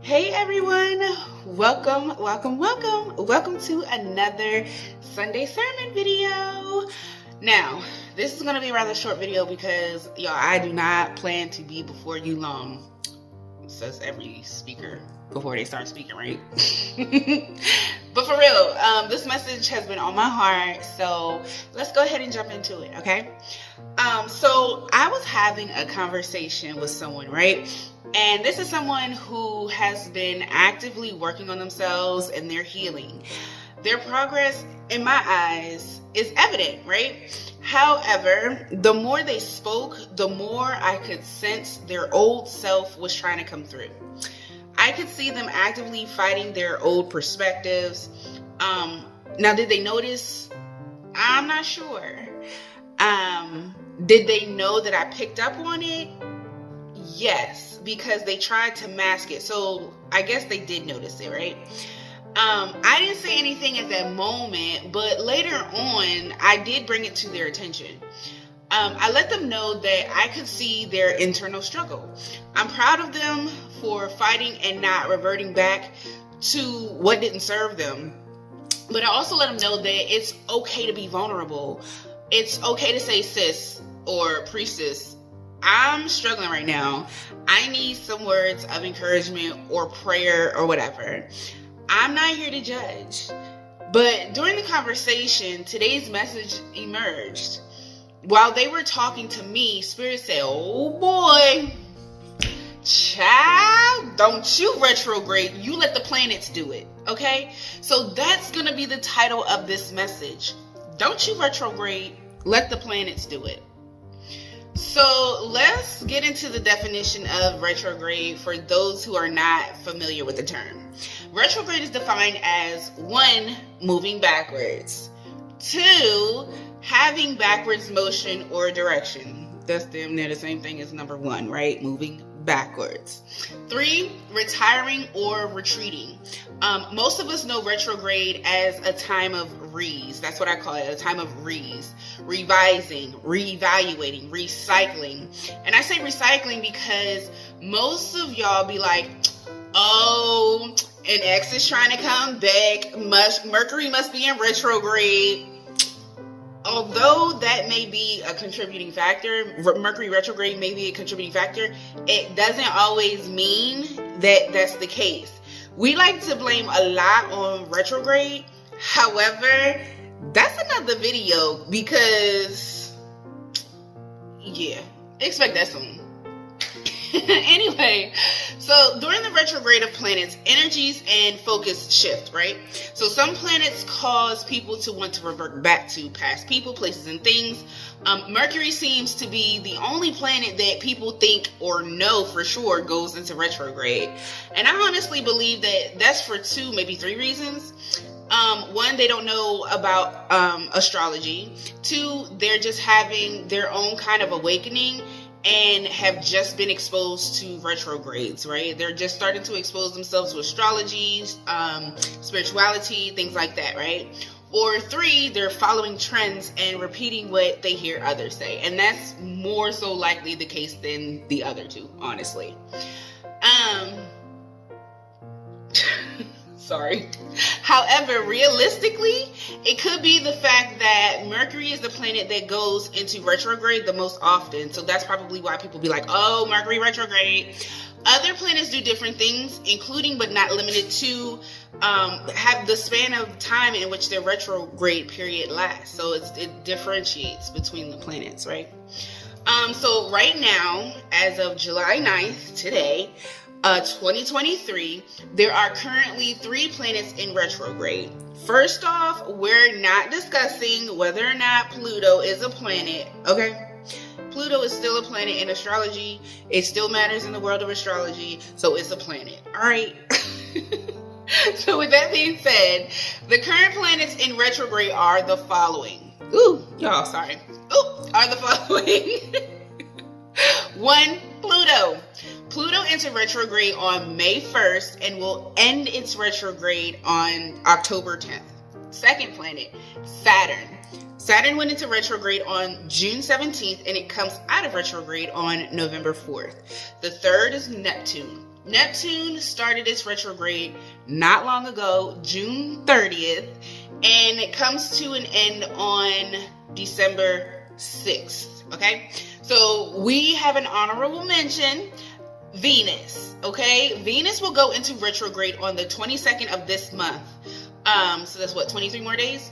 Hey everyone, welcome to another Sunday sermon video. Now, this is going to be a rather short video because y'all, I do not plan to be before you long, says every speaker before they start speaking, right? But for real, this message has been on my heart, so let's go ahead and jump into it, okay? So I was having a conversation with someone, right? And this is someone who has been actively working on themselves and their healing. Their progress, in my eyes, is evident, right? However, the more they spoke, the more I could sense their old self was trying to come through. I could see them actively fighting their old perspectives. Now, did they notice? I'm not sure. Did they know that I picked up on it? Yes, because they tried to mask it. So I guess they did notice it, right? I didn't say anything at that moment, but later on, I did bring it to their attention. I let them know that I could see their internal struggle. I'm proud of them for fighting and not reverting back to what didn't serve them. But I also let them know that it's okay to be vulnerable. It's okay to say, sis or priestess, I'm struggling right now. I need some words of encouragement or prayer or whatever. I'm not here to judge. But during the conversation, today's message emerged. While they were talking to me, Spirit said, oh boy, child, don't you retrograde. You let the planets do it, okay? So that's going to be the title of this message. Don't you retrograde. Let the planets do it. So let's get into the definition of retrograde for those who are not familiar with the term. Retrograde is defined as 1, moving backwards. 2, having backwards motion or direction. That's damn near the same thing as number 1, right? Moving backwards. 3, retiring or retreating. Most of us know retrograde as a time of that's what I call it, a time of revising, reevaluating, recycling. And I say recycling because most of y'all be like, oh, an ex is trying to come back, Mercury must be in retrograde. Although that may be a contributing factor, Mercury retrograde may be a contributing factor, it doesn't always mean that that's the case. We like to blame a lot on retrograde. However, that's another video because, yeah, expect that soon. Anyway, so during the retrograde of planets, energies and focus shift, right? So some planets cause people to want to revert back to past people, places, and things. Mercury seems to be the only planet that people think or know for sure goes into retrograde. And I honestly believe that that's for 2, maybe 3 reasons. 1, they don't know about astrology. 2, they're just having their own kind of awakening and have just been exposed to retrogrades, right? They're just starting to expose themselves to astrology, spirituality, things like that, right? Or 3, they're following trends and repeating what they hear others say. And that's more so likely the case than the other 2, honestly. Sorry. However, realistically, it could be the fact that Mercury is the planet that goes into retrograde the most often. So that's probably why people be like, oh, Mercury retrograde. Other planets do different things, including but not limited to have the span of time in which their retrograde period lasts. So it differentiates between the planets, right? So right now, as of July 9th, today, 2023, there are currently 3 planets in retrograde. First off, we're not discussing whether or not Pluto is a planet, okay? Pluto is still a planet in astrology. It still matters in the world of astrology, so it's a planet, all right? So with that being said, the current planets in retrograde are the following. Are the following. 1, Pluto. Pluto entered retrograde on May 1st and will end its retrograde on October 10th. Second planet, Saturn. Saturn went into retrograde on June 17th and it comes out of retrograde on November 4th. The third is Neptune. Neptune started its retrograde not long ago, June 30th, and it comes to an end on December 6th, okay? So we have an honorable mention, Venus, okay? Venus will go into retrograde on the 22nd of this month. So that's what, 23 more days?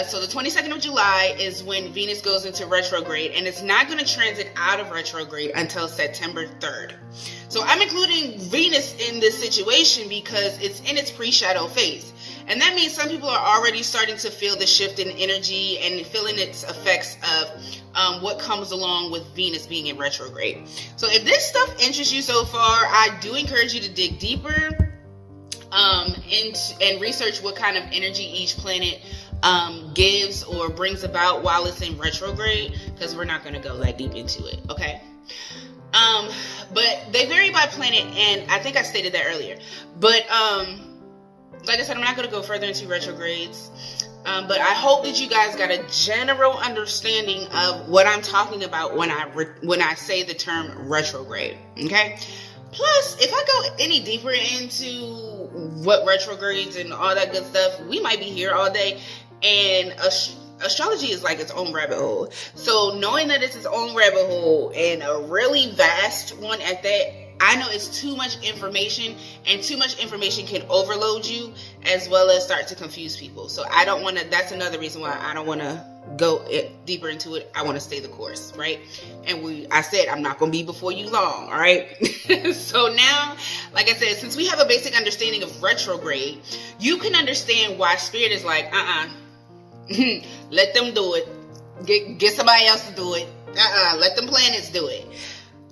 So the 22nd of July is when Venus goes into retrograde, and it's not going to transit out of retrograde until September 3rd. So I'm including Venus in this situation because it's in its pre-shadow phase. And that means some people are already starting to feel the shift in energy and feeling its effects of what comes along with Venus being in retrograde. So if this stuff interests you so far, I do encourage you to dig deeper and research what kind of energy each planet gives or brings about while it's in retrograde, because we're not going to go that deep into it, okay? But they vary by planet, and I think I stated that earlier. But like I said, I'm not going to go further into retrogrades. But I hope that you guys got a general understanding of what I'm talking about when I say the term retrograde, okay? Plus, if I go any deeper into what retrogrades and all that good stuff, we might be here all day. And astrology is like its own rabbit hole. So knowing that it's its own rabbit hole and a really vast one at that, I know it's too much information, and too much information can overload you as well as start to confuse people. So I don't want to, that's another reason why I don't want to go deeper into it. I want to stay the course, right? And I said I'm not going to be before you long, all right? So now, like I said, since we have a basic understanding of retrograde, you can understand why Spirit is like, let them do it. Get somebody else to do it. Let them planets do it.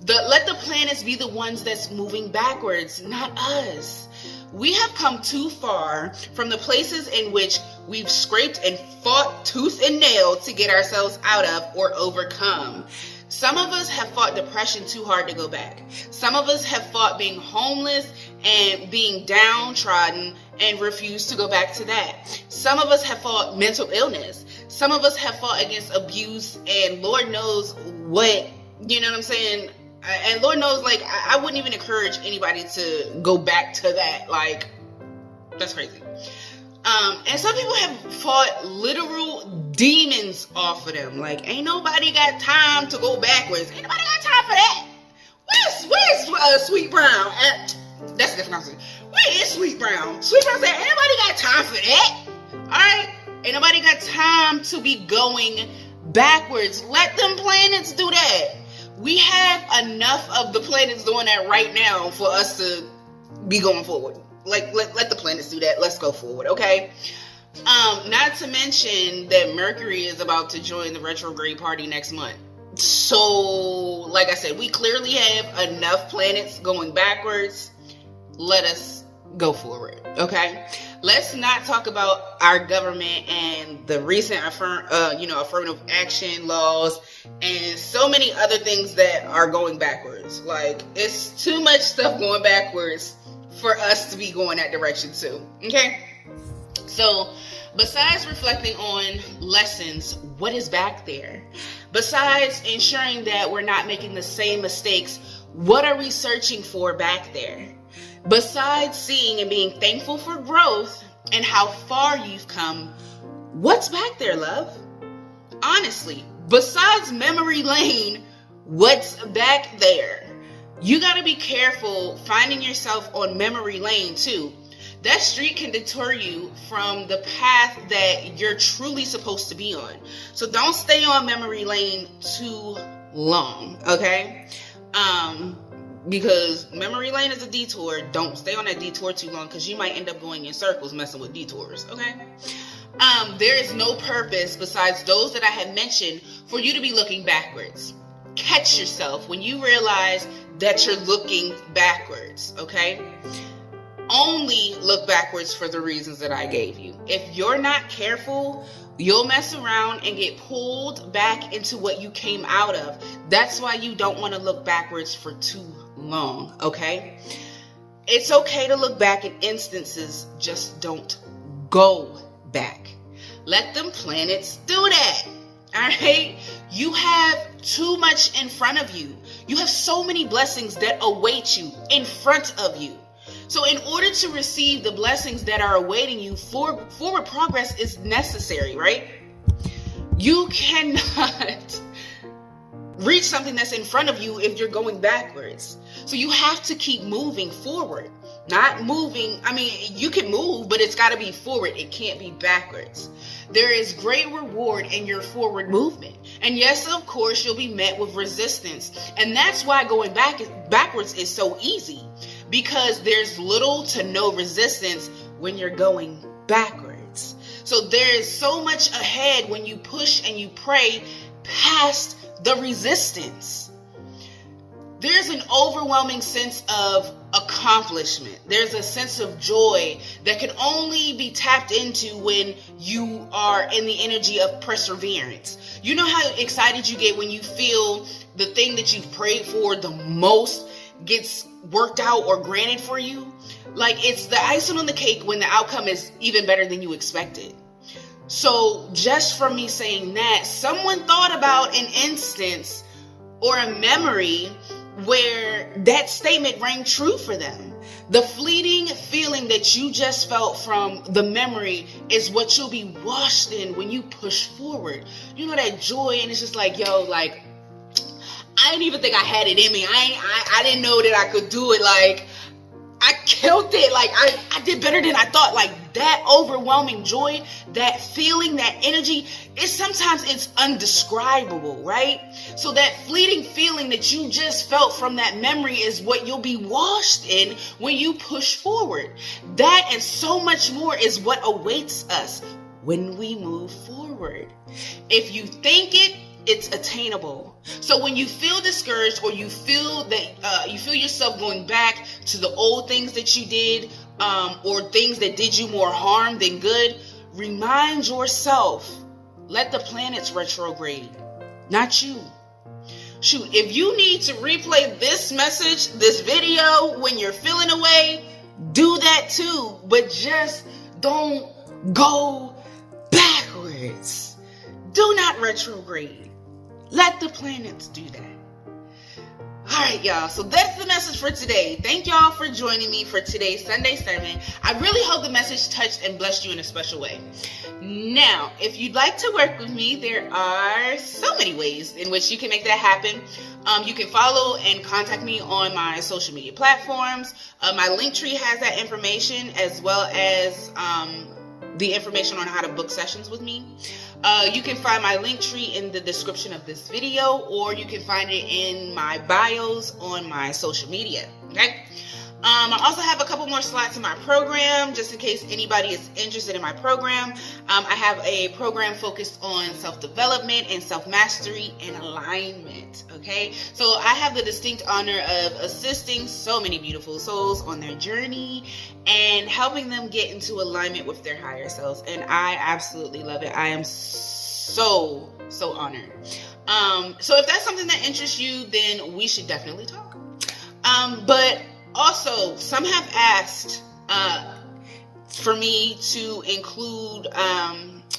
Let the planets be the ones that's moving backwards, not us. We have come too far from the places in which we've scraped and fought tooth and nail to get ourselves out of or overcome. Some of us have fought depression too hard to go back. Some of us have fought being homeless and being downtrodden and refused to go back to that. Some of us have fought mental illness. Some of us have fought against abuse, and Lord knows what, you know what I'm saying? And Lord knows, like, I wouldn't even encourage anybody to go back to that. Like, that's crazy. And some people have fought literal demons off of them. Like, ain't nobody got time to go backwards. Ain't nobody got time for that. Where's Sweet Brown? That's a different conversation. Where is Sweet Brown? Sweet Brown said, ain't nobody got time for that. Alright? Ain't nobody got time to be going backwards. Let them planets do that. We have enough of the planets doing that right now for us to be going forward. Like, let the planets do that. Let's go forward, okay? Not to mention that Mercury is about to join the retrograde party next month. So, like I said, we clearly have enough planets going backwards. Let us go forward, okay? Let's not talk about our government and the recent affirmative action laws and so many other things that are going backwards. Like, it's too much stuff going backwards for us to be going that direction too, okay? So, besides reflecting on lessons, what is back there? Besides ensuring that we're not making the same mistakes, what are we searching for back there? Besides seeing and being thankful for growth and how far you've come, what's back there, love? Honestly, besides memory lane, what's back there? You got to be careful finding yourself on memory lane too. That street can deter you from the path that you're truly supposed to be on. So don't stay on memory lane too long, okay? Because memory lane is a detour. Don't stay on that detour too long, because you might end up going in circles messing with detours, okay? There is no purpose besides those that I have mentioned for you to be looking backwards. Catch yourself when you realize that you're looking backwards, okay? Only look backwards for the reasons that I gave you. If you're not careful, you'll mess around and get pulled back into what you came out of. That's why you don't want to look backwards for too long, okay? It's okay to look back in instances, just don't go back. Let them planets do that. All right. You have too much in front of you. You have so many blessings that await you in front of you. So in order to receive the blessings that are awaiting you, forward progress is necessary, right? You cannot reach something that's in front of you if you're going backwards. So you have to keep moving forward. Not moving, I mean, you can move, but it's got to be forward. It can't be backwards. There is great reward in your forward movement. And yes, of course, you'll be met with resistance. And that's why going backwards is so easy, because there's little to no resistance when you're going backwards. So there is so much ahead when you push and you pray past the resistance. There's an overwhelming sense of accomplishment. There's a sense of joy that can only be tapped into when you are in the energy of perseverance. You know how excited you get when you feel the thing that you've prayed for the most gets worked out or granted for you? Like, it's the icing on the cake when the outcome is even better than you expected. So just from me saying that, someone thought about an instance or a memory where that statement rang true for them. The fleeting feeling that you just felt from the memory is what you'll be washed in when you push forward. You know, that joy, and it's just like, yo, like, I didn't even think I had it in me. I didn't know that I could do it. Like, I killed it. Like, I did better than I thought. Like, that overwhelming joy, that feeling, that energy, sometimes it's undescribable, right? So that fleeting feeling that you just felt from that memory is what you'll be washed in when you push forward. That and so much more is what awaits us when we move forward. If you think it, it's attainable. So when you feel discouraged, or you feel that you feel yourself going back to the old things that you did, or things that did you more harm than good, remind yourself, let the planets retrograde, not you. Shoot, if you need to replay this message, this video, when you're feeling away, do that too. But just don't go backwards. Do not retrograde. Let the planets do that. All right, y'all. So that's the message for today. Thank y'all for joining me for today's Sunday sermon. I really hope the message touched and blessed you in a special way. Now, if you'd like to work with me, there are so many ways in which you can make that happen. You can follow and contact me on my social media platforms. My Linktree has that information, as well as the information on how to book sessions with me. You can find my Linktree in the description of this video, or you can find it in my bios on my social media. Okay. I also have a couple more slots in my program, just in case anybody is interested in my program. I have a program focused on self-development and self-mastery and alignment. Okay, so I have the distinct honor of assisting so many beautiful souls on their journey and helping them get into alignment with their higher selves. And I absolutely love it. I am so honored. So if that's something that interests you, then we should definitely talk. But also, some have asked for me to include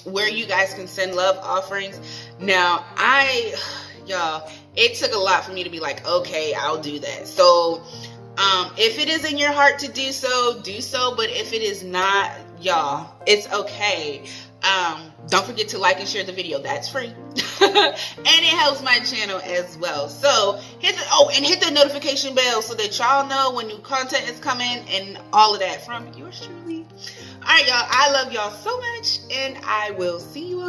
where you guys can send love offerings. Now, y'all, it took a lot for me to be like, okay, I'll do that. So if it is in your heart to do so, do so. But if it is not, y'all, it's okay. Don't forget to like and share the video. That's free. And it helps my channel as well. So hit the notification bell so that y'all know when new content is coming and all of that from yours truly. All right, y'all. I love y'all so much, and I will see you all